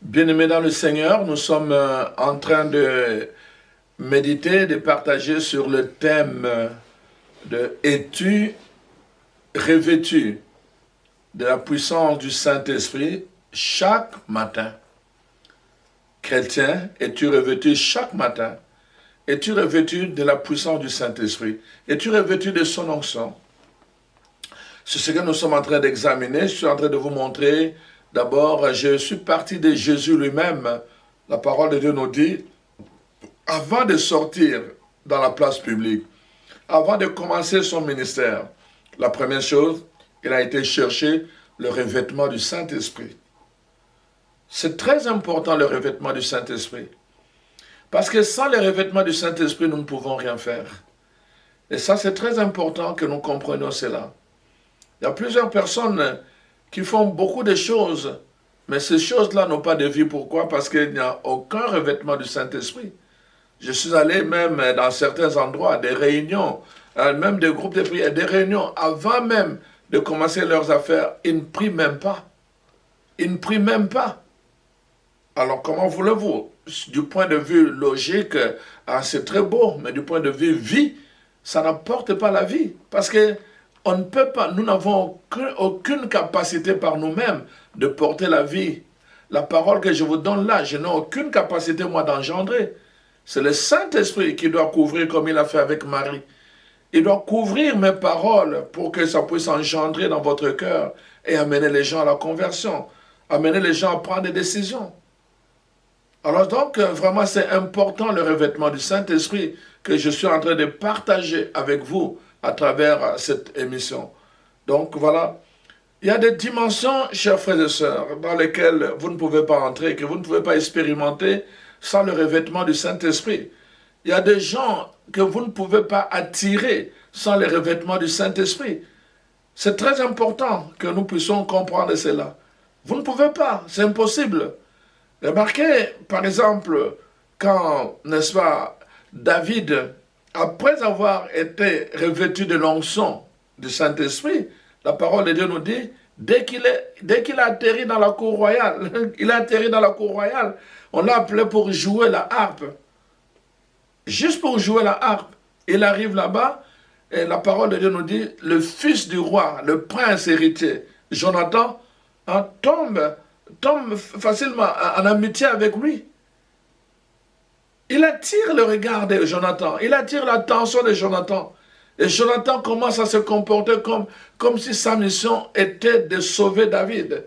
Bien-aimés dans le Seigneur, nous sommes en train de méditer, de partager sur le thème de « Es-tu revêtu de la puissance du Saint-Esprit chaque matin ?» Chrétien, es-tu revêtu chaque matin? Es-tu revêtu de la puissance du Saint-Esprit? Es-tu revêtu de son onction? C'est ce que nous sommes en train d'examiner. Je suis en train de vous montrer. D'abord, je suis parti de Jésus lui-même. La parole de Dieu nous dit, avant de sortir dans la place publique, avant de commencer son ministère, la première chose, il a été chercher le revêtement du Saint-Esprit. C'est très important le revêtement du Saint-Esprit. Parce que sans le revêtement du Saint-Esprit, nous ne pouvons rien faire. Et ça, c'est très important que nous comprenions cela. Il y a plusieurs personnes qui font beaucoup de choses, mais ces choses-là n'ont pas de vie. Pourquoi? Parce qu'il n'y a aucun revêtement du Saint-Esprit. Je suis allé même dans certains endroits, des réunions, même des groupes de prière, des réunions, avant même de commencer leurs affaires, ils ne prient même pas. Ils ne prient même pas. Alors comment voulez-vous? Du point de vue logique, c'est très beau, mais du point de vue vie, ça n'apporte pas la vie. Parce que on ne peut pas, nous n'avons aucune capacité par nous-mêmes de porter la vie. La parole que je vous donne là, je n'ai aucune capacité moi d'engendrer. C'est le Saint-Esprit qui doit couvrir comme il a fait avec Marie. Il doit couvrir mes paroles pour que ça puisse engendrer dans votre cœur et amener les gens à la conversion, amener les gens à prendre des décisions. Alors donc, vraiment, c'est important le revêtement du Saint-Esprit que je suis en train de partager avec vous à travers cette émission. Donc voilà, il y a des dimensions, chers frères et sœurs, dans lesquelles vous ne pouvez pas entrer, que vous ne pouvez pas expérimenter sans le revêtement du Saint-Esprit. Il y a des gens que vous ne pouvez pas attirer sans le revêtement du Saint-Esprit. C'est très important que nous puissions comprendre cela. Vous ne pouvez pas, c'est impossible. Remarquez, par exemple, quand, n'est-ce pas, David, après avoir été revêtu de l'onction du Saint-Esprit, la parole de Dieu nous dit, dès qu'il a atterri dans la cour royale, il a atterri dans la cour royale, on l'a appelé pour jouer la harpe. Juste pour jouer la harpe. Il arrive là-bas, et la parole de Dieu nous dit, le fils du roi, le prince héritier, Jonathan, tombe facilement en amitié avec lui. Il attire le regard de Jonathan, il attire l'attention de Jonathan. Et Jonathan commence à se comporter comme si sa mission était de sauver David.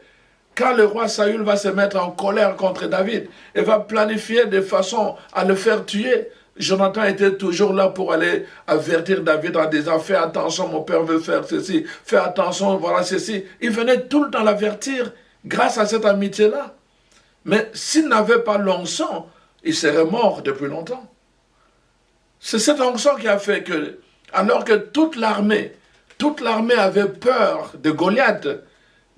Quand le roi Saül va se mettre en colère contre David et va planifier de façon à le faire tuer, Jonathan était toujours là pour aller avertir David en disant « Fais attention, mon père veut faire ceci, fais attention, voilà ceci ». Il venait tout le temps l'avertir grâce à cette amitié-là. Mais s'il n'avait pas l'onction, il serait mort depuis longtemps. C'est cette onction qui a fait que, alors que toute l'armée avait peur de Goliath,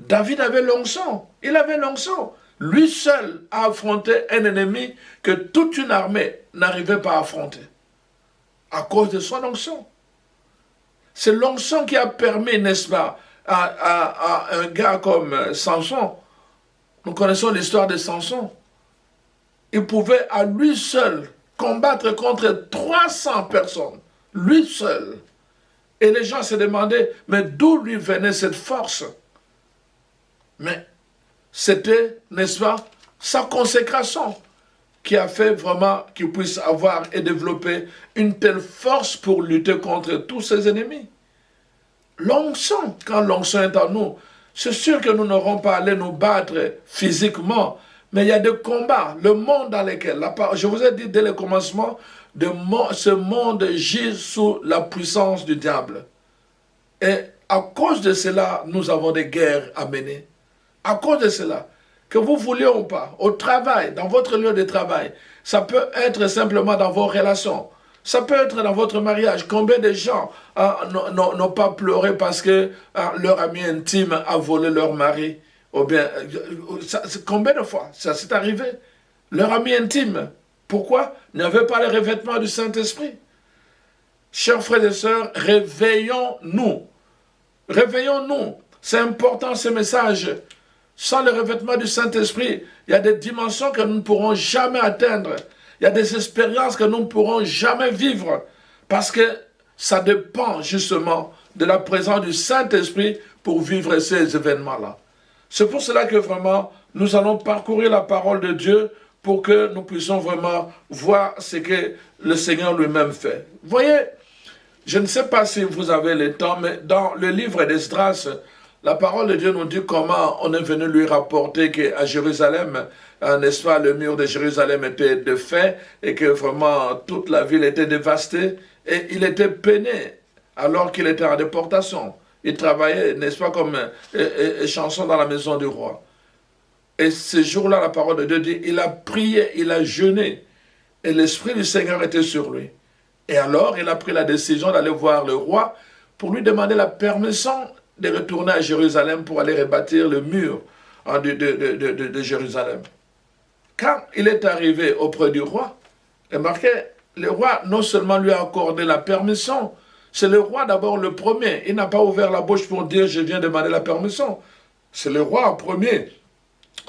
David avait l'onction. Il avait l'onction. Lui seul a affronté un ennemi que toute une armée n'arrivait pas à affronter. À cause de son onction. C'est l'onction qui a permis, n'est-ce pas, à un gars comme Samson. Nous connaissons l'histoire de Samson. Il pouvait à lui seul combattre contre 300 personnes. Lui seul. Et les gens se demandaient, mais d'où lui venait cette force? Mais c'était, n'est-ce pas, sa consécration qui a fait vraiment qu'il puisse avoir et développer une telle force pour lutter contre tous ses ennemis. L'onction, quand l'onction est en nous, c'est sûr que nous n'aurons pas à aller nous battre physiquement, mais il y a des combats, le monde dans lequel, je vous ai dit dès le commencement, ce monde gît sous la puissance du diable. Et à cause de cela, nous avons des guerres à mener. À cause de cela, que vous vouliez ou pas, au travail, dans votre lieu de travail, ça peut être simplement dans vos relations, Ça peut être dans votre mariage. Combien de gens n'ont pas pleuré parce que leur ami intime a volé leur mari? Ou bien, combien de fois ça s'est arrivé? Leur ami intime. Pourquoi? N'avait pas le revêtement du Saint-Esprit. Chers frères et sœurs, réveillons-nous. Réveillons-nous. C'est important ce message. Sans le revêtement du Saint-Esprit, il y a des dimensions que nous ne pourrons jamais atteindre. Il y a des expériences que nous ne pourrons jamais vivre. Parce que ça dépend justement de la présence du Saint-Esprit pour vivre ces événements-là. C'est pour cela que vraiment, nous allons parcourir la parole de Dieu pour que nous puissions vraiment voir ce que le Seigneur lui-même fait. Vous voyez, je ne sais pas si vous avez le temps, mais dans le livre d'Esdras, la parole de Dieu nous dit comment on est venu lui rapporter qu'à Jérusalem, n'est-ce pas, le mur de Jérusalem était défait et que vraiment toute la ville était dévastée et il était peiné alors qu'il était en déportation. Il travaillait, n'est-ce pas, comme chanson dans la maison du roi. Et ce jour-là, la parole de Dieu dit, il a prié, il a jeûné et l'Esprit du Seigneur était sur lui. Et alors, il a pris la décision d'aller voir le roi pour lui demander la permission de retourner à Jérusalem pour aller rebâtir le mur de Jérusalem. Quand il est arrivé auprès du roi, remarquez, le roi non seulement lui a accordé la permission, c'est le roi d'abord le premier. Il n'a pas ouvert la bouche pour dire « je viens demander la permission ». C'est le roi premier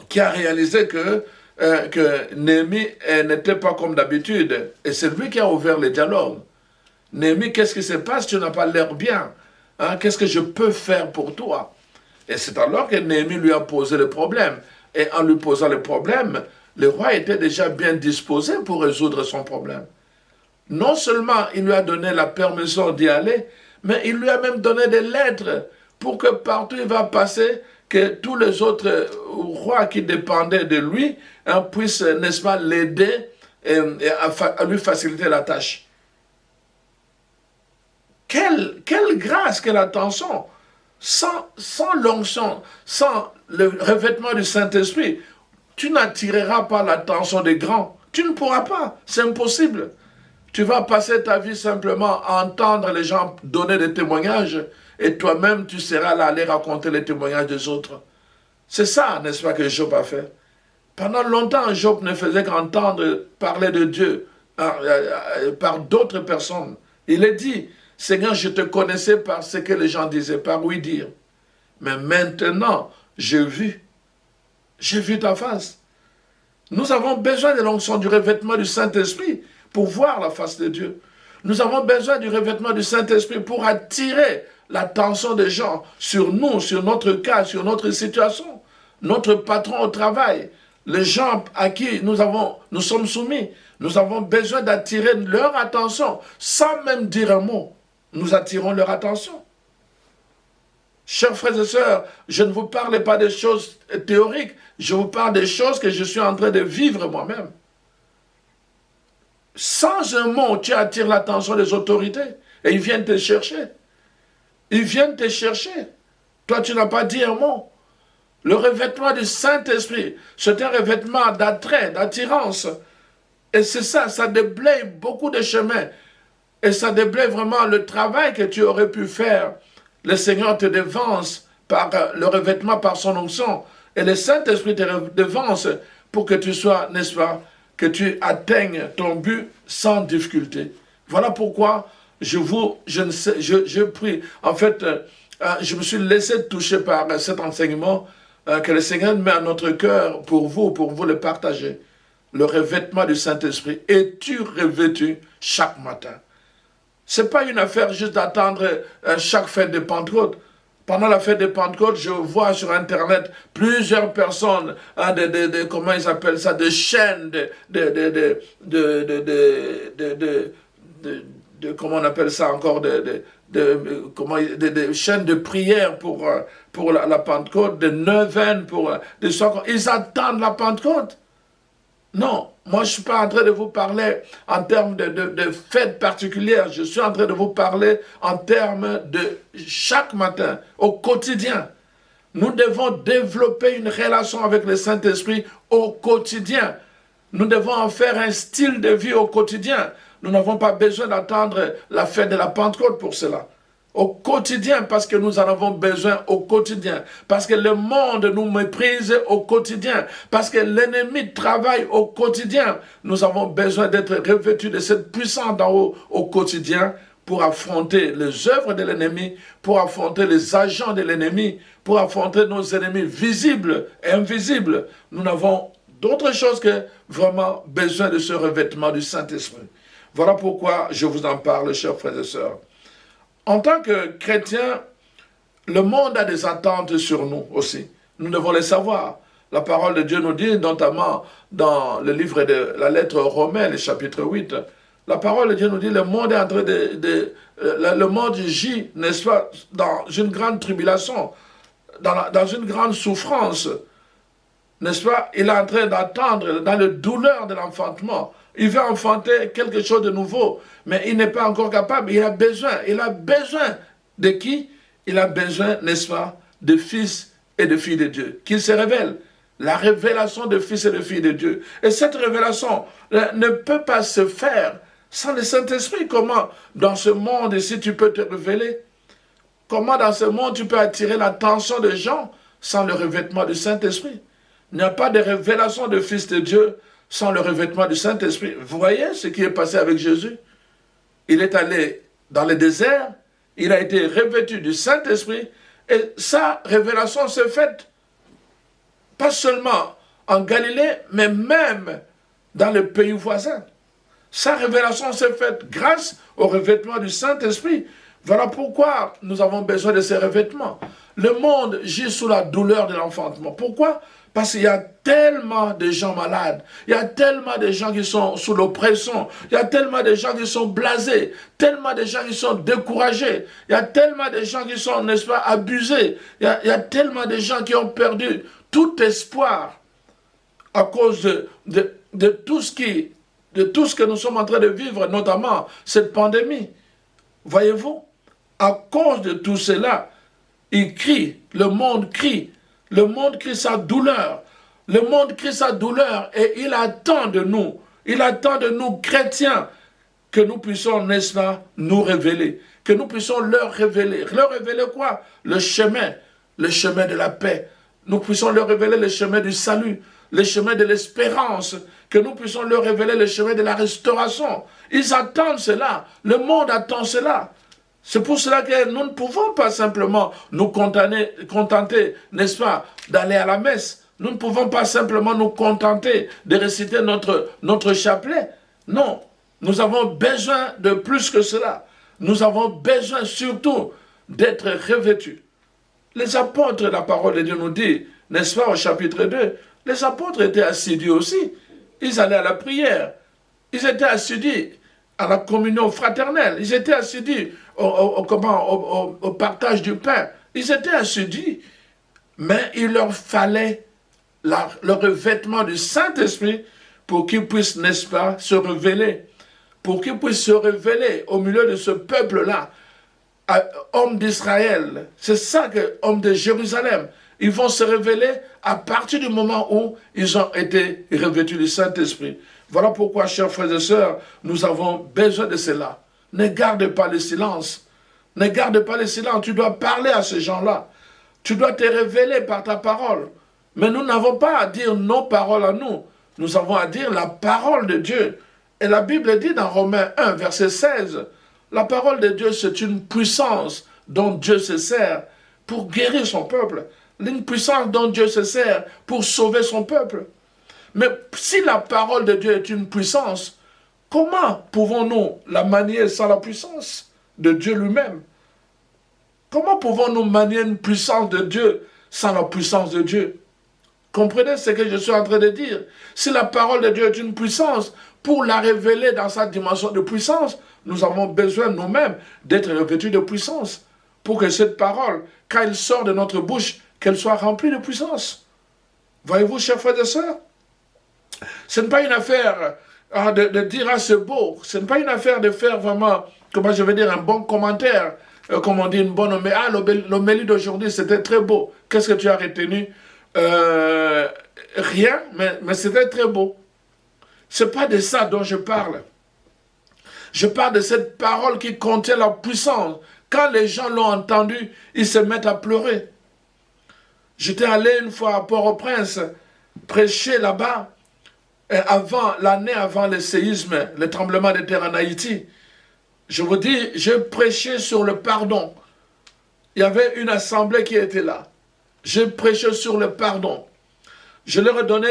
qui a réalisé que Néhémie n'était pas comme d'habitude. Et c'est lui qui a ouvert le dialogue. Néhémie, qu'est-ce qui se passe? Tu n'as pas l'air bien. Hein? Qu'est-ce que je peux faire pour toi? Et c'est alors que Néhémie lui a posé le problème. Et en lui posant le problème, le roi était déjà bien disposé pour résoudre son problème. Non seulement il lui a donné la permission d'y aller, mais il lui a même donné des lettres pour que partout il va passer, que tous les autres rois qui dépendaient de lui puissent, n'est-ce pas, l'aider et à lui faciliter la tâche. Quelle grâce, quelle attention! Sans l'onction, sans le revêtement du Saint-Esprit, tu n'attireras pas l'attention des grands. Tu ne pourras pas, c'est impossible. Tu vas passer ta vie simplement à entendre les gens donner des témoignages et toi-même, tu seras là à aller raconter les témoignages des autres. C'est ça, n'est-ce pas, que Job a fait. Pendant longtemps, Job ne faisait qu'entendre parler de Dieu par d'autres personnes. Il a dit, Seigneur, je te connaissais par ce que les gens disaient, par oui dire. Mais maintenant, j'ai vu ta face. Nous avons besoin de l'onction du revêtement du Saint-Esprit pour voir la face de Dieu. Nous avons besoin du revêtement du Saint-Esprit pour attirer l'attention des gens sur nous, sur notre cas, sur notre situation, notre patron au travail, les gens à qui nous sommes soumis. Nous avons besoin d'attirer leur attention sans même dire un mot. Nous attirons leur attention. Chers frères et sœurs, je ne vous parle pas des choses théoriques, je vous parle des choses que je suis en train de vivre moi-même. Sans un mot, tu attires l'attention des autorités et ils viennent te chercher. Ils viennent te chercher. Toi, tu n'as pas dit un mot. Le revêtement du Saint-Esprit, c'est un revêtement d'attrait, d'attirance. Et c'est ça, ça déblaye beaucoup de chemins. Et ça déblaye vraiment le travail que tu aurais pu faire. Le Seigneur te devance par le revêtement, par son onction. Et le Saint-Esprit te devance pour que tu sois, n'est-ce pas, que tu atteignes ton but sans difficulté. Voilà pourquoi je prie. En fait, je me suis laissé toucher par cet enseignement que le Seigneur met à notre cœur pour vous le partager. Le revêtement du Saint-Esprit. Es-tu revêtu chaque matin? Ce n'est pas une affaire juste d'attendre chaque fête de Pentecôte. Pendant la fête de Pentecôte, je vois sur Internet plusieurs personnes, comment ils appellent ça, de chaînes, comment on appelle ça encore, des chaînes de prière pour la Pentecôte, de neuvaines pour des soirs. Ils attendent la Pentecôte. Non, moi je ne suis pas en train de vous parler en termes de fêtes particulières, je suis en train de vous parler en termes de chaque matin, au quotidien. Nous devons développer une relation avec le Saint-Esprit au quotidien. Nous devons en faire un style de vie au quotidien. Nous n'avons pas besoin d'attendre la fête de la Pentecôte pour cela. Au quotidien, parce que nous en avons besoin au quotidien, parce que le monde nous méprise au quotidien, parce que l'ennemi travaille au quotidien, nous avons besoin d'être revêtus de cette puissance d'en haut au quotidien pour affronter les œuvres de l'ennemi, pour affronter les agents de l'ennemi, pour affronter nos ennemis visibles et invisibles. Nous n'avons d'autre chose que vraiment besoin de ce revêtement du Saint-Esprit. Voilà pourquoi je vous en parle, chers frères et sœurs. En tant que chrétiens, le monde a des attentes sur nous aussi. Nous devons les savoir. La parole de Dieu nous dit, notamment dans le livre de la lettre aux Romains, le chapitre 8, la parole de Dieu nous dit, le monde est en train le monde gît, n'est-ce pas, dans une grande tribulation, dans une grande souffrance, n'est-ce pas? Il est en train d'attendre dans la douleur de l'enfantement. Il veut enfanter quelque chose de nouveau, mais il n'est pas encore capable. Il a besoin de qui? Il a besoin, n'est-ce pas, de fils et de filles de Dieu, qu'il se révèle. La révélation de fils et de filles de Dieu. Et cette révélation ne peut pas se faire sans le Saint-Esprit. Comment dans ce monde ici tu peux te révéler? Comment dans ce monde tu peux attirer l'attention des gens sans le revêtement du Saint-Esprit? Il n'y a pas de révélation de fils de Dieu sans le revêtement du Saint-Esprit. Vous voyez ce qui est passé avec Jésus? Il est allé dans le désert, il a été revêtu du Saint-Esprit, et sa révélation s'est faite, pas seulement en Galilée, mais même dans les pays voisins. Sa révélation s'est faite grâce au revêtement du Saint-Esprit. Voilà pourquoi nous avons besoin de ces revêtements. Le monde gît sous la douleur de l'enfantement. Pourquoi? Parce qu'il y a tellement de gens malades, il y a tellement de gens qui sont sous l'oppression, il y a tellement de gens qui sont blasés, tellement de gens qui sont découragés, il y a tellement de gens qui sont, n'est-ce pas, abusés, il y a tellement de gens qui ont perdu tout espoir à cause de tout ce que nous sommes en train de vivre, notamment cette pandémie. Voyez-vous, à cause de tout cela, il crie, le monde crie sa douleur, le monde crie sa douleur et il attend de nous chrétiens, que nous puissions, n'est-ce pas, nous révéler, que nous puissions leur révéler quoi? Le chemin de la paix, nous puissions leur révéler le chemin du salut, le chemin de l'espérance, que nous puissions leur révéler le chemin de la restauration. Ils attendent cela, le monde attend cela. C'est pour cela que nous ne pouvons pas simplement nous contenter, n'est-ce pas, d'aller à la messe. Nous ne pouvons pas simplement nous contenter de réciter notre chapelet. Non, nous avons besoin de plus que cela. Nous avons besoin surtout d'être revêtus. Les apôtres, la parole de Dieu nous dit, n'est-ce pas, au chapitre 2, les apôtres étaient assidus aussi. Ils allaient à la prière. Ils étaient assidus à la communion fraternelle. Ils étaient assidus au partage du pain. Ils étaient assidus. Mais il leur fallait le revêtement du Saint-Esprit pour qu'ils puissent, n'est-ce pas, se révéler. Pour qu'ils puissent se révéler au milieu de ce peuple-là. Hommes d'Israël. C'est ça que, hommes de Jérusalem. Ils vont se révéler à partir du moment où ils ont été revêtus du Saint-Esprit. Voilà pourquoi, chers frères et sœurs, nous avons besoin de cela. Ne garde pas le silence. Ne garde pas le silence. Tu dois parler à ces gens-là. Tu dois te révéler par ta parole. Mais nous n'avons pas à dire nos paroles à nous. Nous avons à dire la parole de Dieu. Et la Bible dit dans Romains 1, verset 16, la parole de Dieu, c'est une puissance dont Dieu se sert pour guérir son peuple. Une puissance dont Dieu se sert pour sauver son peuple. Mais si la parole de Dieu est une puissance, comment pouvons-nous la manier sans la puissance de Dieu lui-même? Comment pouvons-nous manier une puissance de Dieu sans la puissance de Dieu? Comprenez ce que je suis en train de dire? Si la parole de Dieu est une puissance, pour la révéler dans sa dimension de puissance, nous avons besoin nous-mêmes d'être revêtus de puissance. Pour que cette parole, quand elle sort de notre bouche, qu'elle soit remplie de puissance. Voyez-vous, chers frères et sœurs? Ce n'est pas une affaire de dire « ah, c'est beau ». Ce n'est pas une affaire de faire vraiment, comment je vais dire, un bon commentaire. Comme on dit, une bonne homélie. Ah, l'homélie d'aujourd'hui, c'était très beau. Qu'est-ce que tu as retenu? Rien, mais c'était très beau. Ce n'est pas de ça dont je parle. Je parle de cette parole qui contient la puissance. Quand les gens l'ont entendu, ils se mettent à pleurer. J'étais allé une fois à Port-au-Prince, prêcher là-bas, l'année avant le séisme, le tremblement de terre en Haïti. Je vous dis, j'ai prêché sur le pardon. Il y avait une assemblée qui était là. J'ai prêché sur le pardon. Je leur ai donné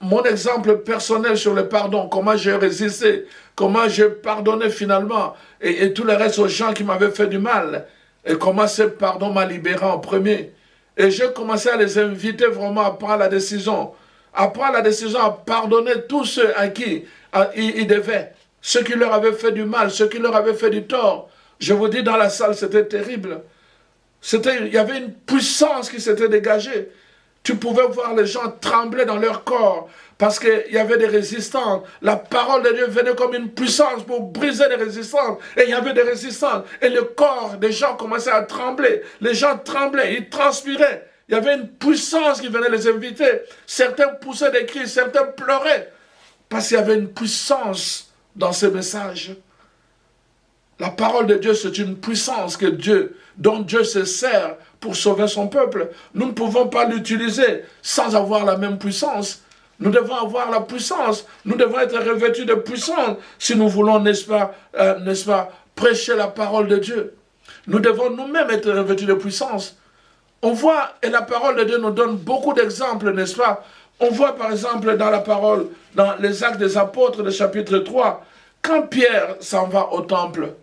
mon exemple personnel sur le pardon, comment j'ai résisté, comment j'ai pardonné finalement, et tout le reste aux gens qui m'avaient fait du mal, et comment ce pardon m'a libéré en premier. Et j'ai commencé à les inviter vraiment à prendre la décision, à pardonner tous ceux à qui ils devaient, ceux qui leur avaient fait du mal, ceux qui leur avaient fait du tort. Je vous dis, dans la salle, c'était terrible. Il y avait une puissance qui s'était dégagée. Tu pouvais voir les gens trembler dans leur corps parce qu'il y avait des résistances. La parole de Dieu venait comme une puissance pour briser les résistances. Et il y avait des résistances. Et le corps des gens commençait à trembler. Les gens tremblaient, ils transpiraient. Il y avait une puissance qui venait les inviter. Certains poussaient des cris, certains pleuraient. Parce qu'il y avait une puissance dans ces messages. La parole de Dieu, c'est une puissance dont Dieu se sert pour sauver son peuple. Nous ne pouvons pas l'utiliser sans avoir la même puissance. Nous devons avoir la puissance. Nous devons être revêtus de puissance si nous voulons, n'est-ce pas, prêcher la parole de Dieu. Nous devons nous-mêmes être revêtus de puissance. On voit, et la parole de Dieu nous donne beaucoup d'exemples, n'est-ce pas? On voit par exemple dans la parole, dans les Actes des Apôtres, le chapitre 3, quand Pierre s'en va au temple,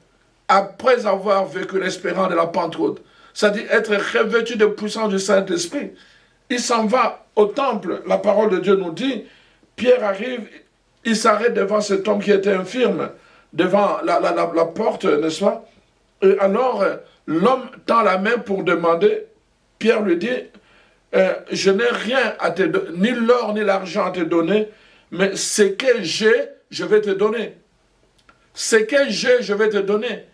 après avoir vécu l'espérance de la Pentecôte, c'est-à-dire être revêtu de puissance du Saint-Esprit, il s'en va au temple. La parole de Dieu nous dit, Pierre arrive, il s'arrête devant cet homme qui était infirme, devant la porte, n'est-ce pas? Et alors, l'homme tend la main pour demander, Pierre lui dit, je n'ai rien à te donner, ni l'or ni l'argent à te donner, mais ce que j'ai, je vais te donner. Ce que j'ai, je vais te donner.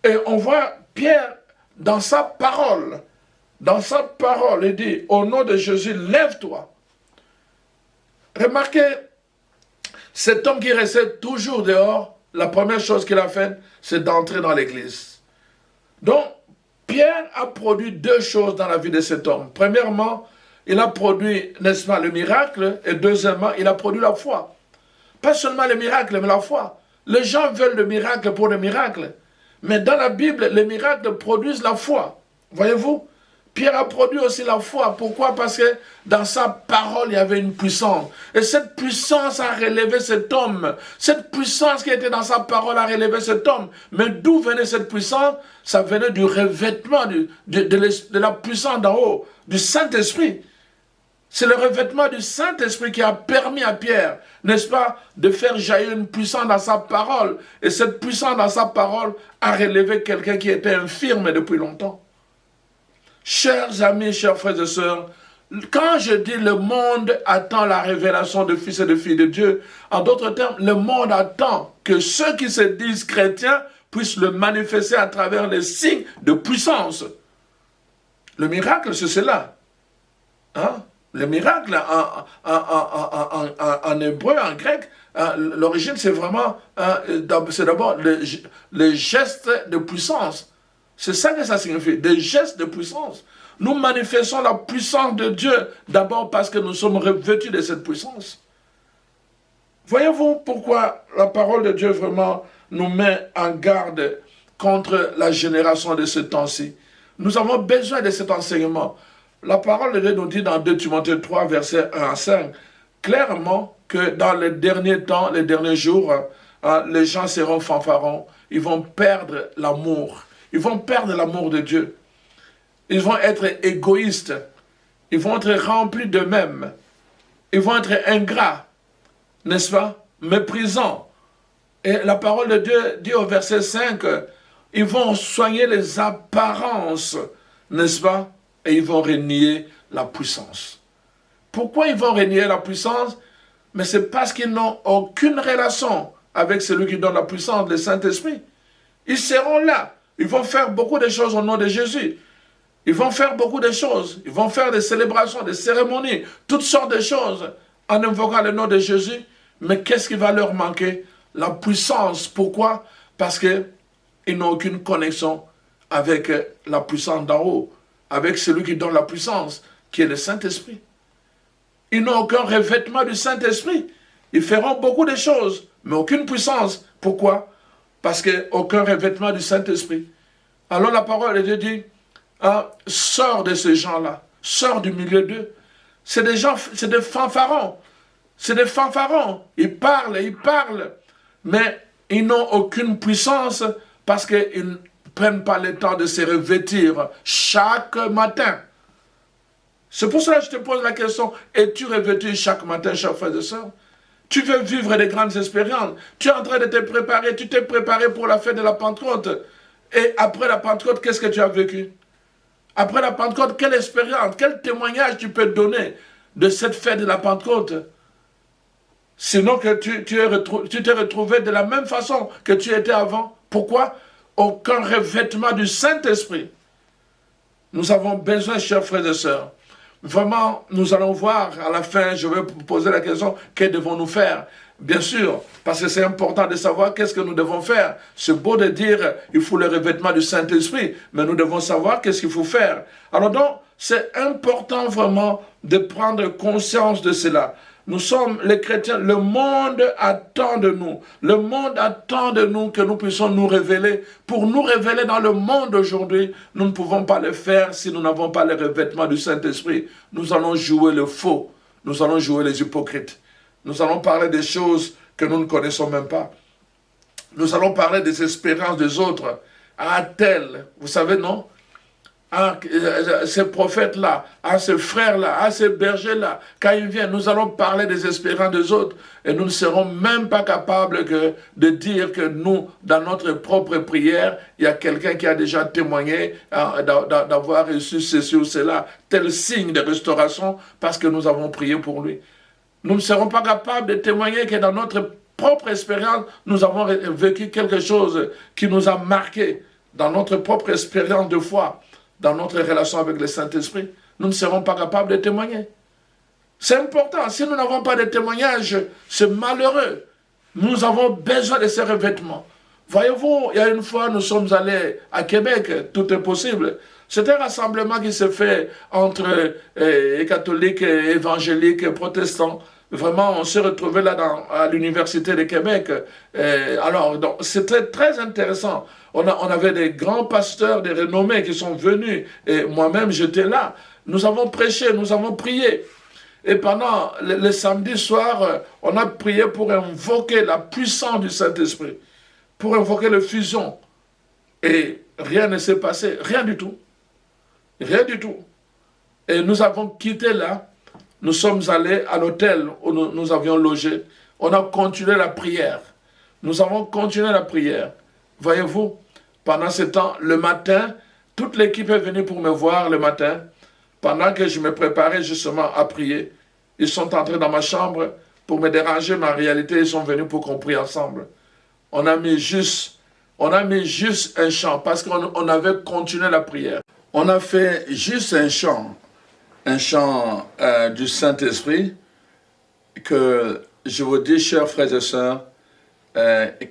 Et on voit Pierre, dans sa parole, il dit, au nom de Jésus, lève-toi. Remarquez, cet homme qui restait toujours dehors, la première chose qu'il a faite, c'est d'entrer dans l'église. Donc, Pierre a produit deux choses dans la vie de cet homme. Premièrement, il a produit, n'est-ce pas, le miracle, et deuxièmement, il a produit la foi. Pas seulement le miracle, mais la foi. Les gens veulent le miracle pour le miracle. Mais dans la Bible, les miracles produisent la foi. Voyez-vous? Pierre a produit aussi la foi. Pourquoi? Parce que dans sa parole, il y avait une puissance. Et cette puissance a relevé cet homme. Cette puissance qui était dans sa parole a relevé cet homme. Mais d'où venait cette puissance? Ça venait du revêtement de la puissance d'en haut, du Saint-Esprit. C'est le revêtement du Saint-Esprit qui a permis à Pierre, n'est-ce pas, de faire jaillir une puissance dans sa parole. Et cette puissance dans sa parole a relevé quelqu'un qui était infirme depuis longtemps. Chers amis, chers frères et sœurs, quand je dis le monde attend la révélation de fils et de filles de Dieu, en d'autres termes, le monde attend que ceux qui se disent chrétiens puissent le manifester à travers les signes de puissance. Le miracle, c'est cela. Hein? Le miracle, en hébreu, en grec, l'origine, c'est vraiment, c'est d'abord le geste de puissance. C'est ça que ça signifie, des gestes de puissance. Nous manifestons la puissance de Dieu, d'abord parce que nous sommes revêtus de cette puissance. Voyez-vous pourquoi la parole de Dieu vraiment nous met en garde contre la génération de ce temps-ci. Nous avons besoin de cet enseignement. La parole de Dieu nous dit dans 2 Timothée 3, versets 1 à 5, clairement que dans les derniers temps, les derniers jours, les gens seront fanfarons, ils vont perdre l'amour. Ils vont perdre l'amour de Dieu. Ils vont être égoïstes. Ils vont être remplis d'eux-mêmes. Ils vont être ingrats, n'est-ce pas? Méprisants. Et la parole de Dieu dit au verset 5, ils vont soigner les apparences, n'est-ce pas? Et ils vont renier la puissance. Pourquoi ils vont renier la puissance? Mais c'est parce qu'ils n'ont aucune relation avec celui qui donne la puissance, le Saint-Esprit. Ils seront là. Ils vont faire beaucoup de choses au nom de Jésus. Ils vont faire beaucoup de choses. Ils vont faire des célébrations, des cérémonies, toutes sortes de choses en invoquant le nom de Jésus. Mais qu'est-ce qui va leur manquer? la puissance. Pourquoi? Parce qu'ils n'ont aucune connexion avec la puissance d'en haut, avec celui qui donne la puissance, qui est le Saint-Esprit. Ils n'ont aucun revêtement du Saint-Esprit. Ils feront beaucoup de choses, mais aucune puissance. Pourquoi? Parce qu'aucun revêtement du Saint-Esprit. Alors la parole de Dieu dit, sors de ces gens-là, sors du milieu d'eux. C'est des gens, c'est des fanfarons. C'est des fanfarons. Ils parlent, mais ils n'ont aucune puissance parce qu'ils ne prennent pas le temps de se revêtir chaque matin. C'est pour cela que je te pose la question, es-tu revêtu chaque matin, chers frères et sœurs? Tu veux vivre des grandes expériences. Tu es en train de te préparer, tu t'es préparé pour la fête de la Pentecôte. Et après la Pentecôte, qu'est-ce que tu as vécu? Après la Pentecôte, quelle expérience, quel témoignage tu peux donner de cette fête de la Pentecôte? Sinon que tu t'es retrouvé de la même façon que tu étais avant. Pourquoi? Aucun revêtement du Saint-Esprit. Nous avons besoin, chers frères et sœurs. Vraiment, nous allons voir à la fin, je vais vous poser la question, que devons-nous faire? Bien sûr, parce que c'est important de savoir qu'est-ce que nous devons faire. C'est beau de dire, il faut le revêtement du Saint-Esprit, mais nous devons savoir qu'est-ce qu'il faut faire. Alors donc, c'est important vraiment de prendre conscience de cela. Nous sommes les chrétiens, le monde attend de nous. Le monde attend de nous que nous puissions nous révéler. Pour nous révéler dans le monde aujourd'hui, nous ne pouvons pas le faire si nous n'avons pas le revêtement du Saint-Esprit. Nous allons jouer le faux. Nous allons jouer les hypocrites. Nous allons parler des choses que nous ne connaissons même pas. Nous allons parler des espérances des autres. Ah, tel, vous savez, non? À ces prophètes-là, à ces frères-là, à ces bergers-là, quand ils viennent, nous allons parler des espérances des autres et nous ne serons même pas capables de dire que nous, dans notre propre prière, il y a quelqu'un qui a déjà témoigné d'avoir reçu ceci ou cela, tel signe de restauration parce que nous avons prié pour lui. Nous ne serons pas capables de témoigner que dans notre propre expérience, nous avons vécu quelque chose qui nous a marqué dans notre propre expérience de foi. Dans notre relation avec le Saint-Esprit, nous ne serons pas capables de témoigner. C'est important. Si nous n'avons pas de témoignage, c'est malheureux. Nous avons besoin de ces revêtements. Voyez-vous, il y a une fois, nous sommes allés à Québec, tout est possible. C'est un rassemblement qui s'est fait entre catholiques, évangéliques, protestants. Vraiment, on s'est retrouvés là à l'Université de Québec. Alors, c'était très intéressant. On avait des grands pasteurs, des renommés qui sont venus. Et moi-même, j'étais là. Nous avons prêché, nous avons prié. Et pendant le samedi soir, on a prié pour invoquer la puissance du Saint-Esprit. Pour invoquer le fusion. Et rien ne s'est passé. Rien du tout. Rien du tout. Et nous avons quitté là. Nous sommes allés à l'hôtel où nous avions logé. On a continué la prière. Nous avons continué la prière. Voyez-vous, pendant ce temps, le matin, toute l'équipe est venue pour me voir le matin. Pendant que je me préparais justement à prier, ils sont entrés dans ma chambre pour me déranger, mais en réalité, ils sont venus pour qu'on prie ensemble. On a mis juste un chant parce qu'on avait continué la prière. On a fait juste un chant du Saint-Esprit que je vous dis, chers frères et sœurs,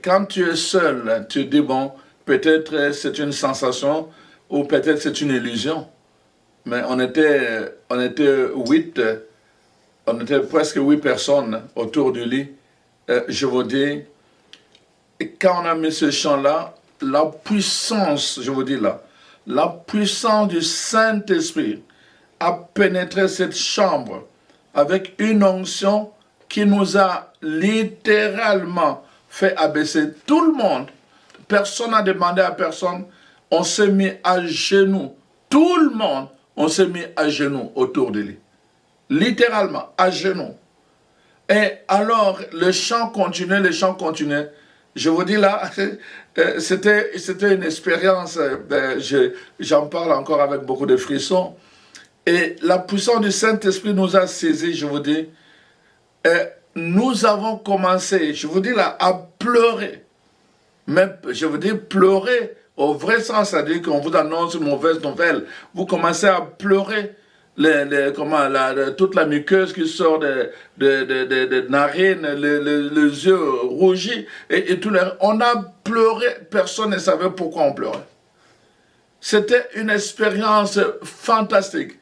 quand tu es seul, tu dis, bon, peut-être c'est une sensation ou peut-être c'est une illusion. Mais on était presque 8 personnes autour du lit. Je vous dis, quand on a mis ce chant-là, la puissance, je vous dis là, la puissance du Saint-Esprit a pénétré cette chambre avec une onction qui nous a littéralement fait abaisser tout le monde. Personne n'a demandé à personne. On s'est mis à genoux. Tout le monde, on s'est mis à genoux autour de lui. Littéralement, à genoux. Et alors, le chant continuait. Je vous dis là, c'était une expérience, j'en parle encore avec beaucoup de frissons. Et la puissance du Saint-Esprit nous a saisis, je vous dis. Nous avons commencé, je vous dis là, à pleurer. Même, je vous dis, pleurer au vrai sens, c'est-à-dire qu'on vous annonce une mauvaise nouvelle. Vous commencez à pleurer. toute la muqueuse qui sort des narines, les yeux rougis, et tout on a pleuré, personne ne savait pourquoi on pleurait. C'était une expérience fantastique.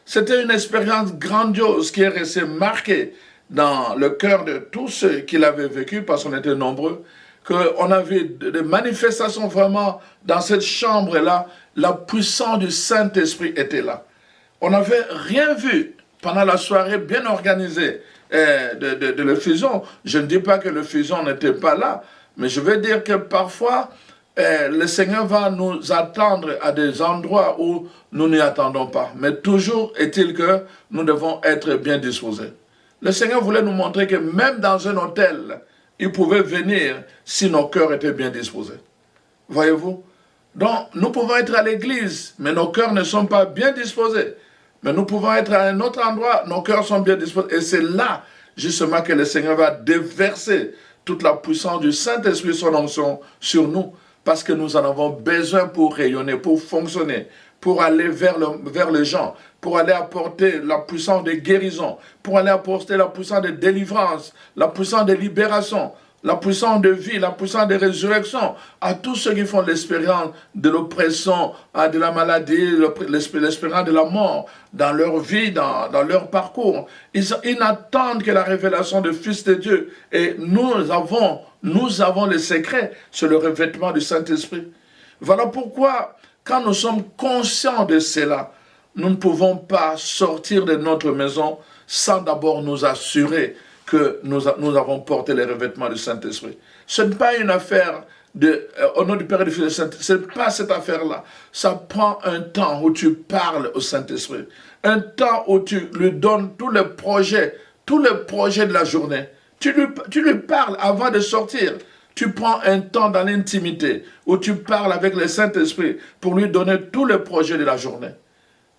C'était une expérience grandiose qui est restée marquée dans le cœur de tous ceux qui l'avaient vécu, parce qu'on était nombreux, qu'on avait des manifestations vraiment dans cette chambre-là. La puissance du Saint-Esprit était là. On n'avait rien vu pendant la soirée bien organisée de l'effusion. Je ne dis pas que l'effusion n'était pas là, mais je veux dire que parfois, le Seigneur va nous attendre à des endroits où nous n'y attendons pas. Mais toujours est-il que nous devons être bien disposés. Le Seigneur voulait nous montrer que même dans un hôtel, il pouvait venir si nos cœurs étaient bien disposés. Voyez-vous? Donc, nous pouvons être à l'église, mais nos cœurs ne sont pas bien disposés. Mais nous pouvons être à un autre endroit, nos cœurs sont bien disposés. Et c'est là, justement, que le Seigneur va déverser toute la puissance du Saint-Esprit, son onction, sur nous. Parce que nous en avons besoin pour rayonner, pour fonctionner, pour aller vers les gens, pour aller apporter la puissance de guérison, pour aller apporter la puissance de délivrance, la puissance de libération, la puissance de vie, la puissance de résurrection, à tous ceux qui font l'expérience de l'oppression, de la maladie, l'expérience de la mort, dans leur vie, dans leur parcours. Ils n'attendent que la révélation du Fils de Dieu. Et nous avons le secret, c'est le revêtement du Saint-Esprit. Voilà pourquoi, quand nous sommes conscients de cela, nous ne pouvons pas sortir de notre maison sans d'abord nous assurer que nous avons porté les revêtements du Saint-Esprit. Ce n'est pas une affaire au nom du Père et du Fils et du Saint-Esprit. Ce n'est pas cette affaire-là. Ça prend un temps où tu parles au Saint-Esprit. Un temps où tu lui donnes tous les projets de la journée. Tu lui parles avant de sortir. Tu prends un temps dans l'intimité où tu parles avec le Saint-Esprit pour lui donner tous les projets de la journée.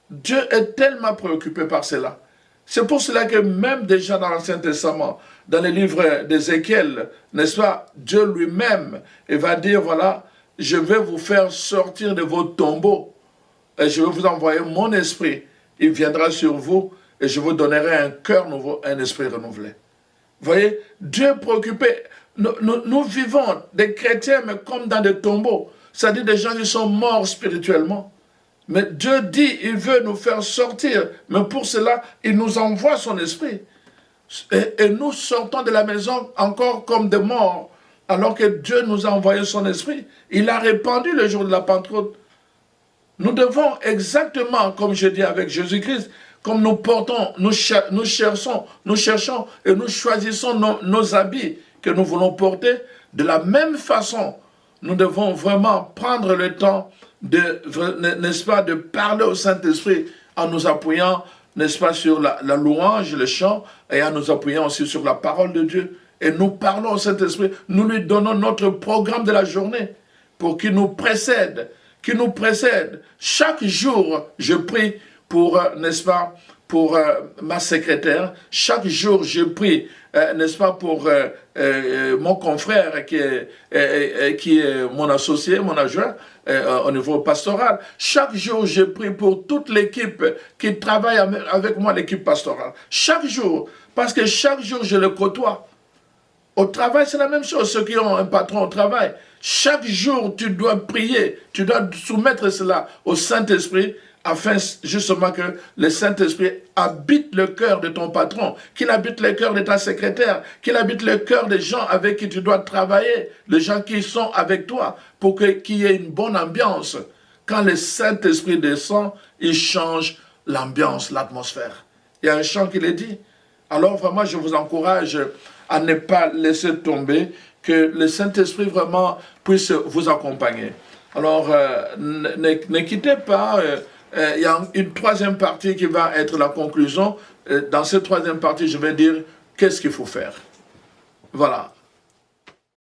Dieu est tellement préoccupé par cela. C'est pour cela que même déjà dans l'Ancien Testament, dans les livres d'Ézéchiel, n'est-ce pas, Dieu lui-même, il va dire, voilà, je vais vous faire sortir de vos tombeaux et je vais vous envoyer mon esprit. Il viendra sur vous et je vous donnerai un cœur nouveau, un esprit renouvelé. Vous voyez, Dieu est préoccupé. Nous vivons des chrétiens, mais comme dans des tombeaux. C'est-à-dire des gens qui sont morts spirituellement. Mais Dieu dit, il veut nous faire sortir. Mais pour cela, il nous envoie son esprit. Et nous sortons de la maison encore comme des morts. Alors que Dieu nous a envoyé son esprit. Il a répandu le jour de la Pentecôte. Nous devons exactement, comme je dis avec Jésus-Christ, comme nous portons, nous cherchons et nous choisissons nos habits que nous voulons porter, de la même façon, nous devons vraiment prendre le temps n'est-ce pas, de parler au Saint-Esprit en nous appuyant, n'est-ce pas, sur la louange, le chant, et en nous appuyant aussi sur la parole de Dieu. Et nous parlons au Saint-Esprit, nous lui donnons notre programme de la journée pour qu'il nous précède, Chaque jour, je prie pour, n'est-ce pas, pour ma secrétaire. Chaque jour, je prie, n'est-ce pas, pour mon confrère qui est mon associé, mon adjoint, au niveau pastoral. Chaque jour, je prie pour toute l'équipe qui travaille avec moi, l'équipe pastorale. Chaque jour, parce que chaque jour, je le côtoie. Au travail, c'est la même chose, ceux qui ont un patron au travail. Chaque jour, tu dois prier, tu dois soumettre cela au Saint-Esprit, afin justement que le Saint-Esprit habite le cœur de ton patron, qu'il habite le cœur de ta secrétaire, qu'il habite le cœur des gens avec qui tu dois travailler, les gens qui sont avec toi, pour qu'il y ait une bonne ambiance. Quand le Saint-Esprit descend, il change l'ambiance, l'atmosphère. Il y a un chant qui le dit. Alors vraiment, je vous encourage à ne pas laisser tomber, que le Saint-Esprit vraiment puisse vous accompagner. Alors, ne quittez pas. Il y a une troisième partie qui va être la conclusion. Dans cette troisième partie, je vais dire qu'est-ce qu'il faut faire. Voilà.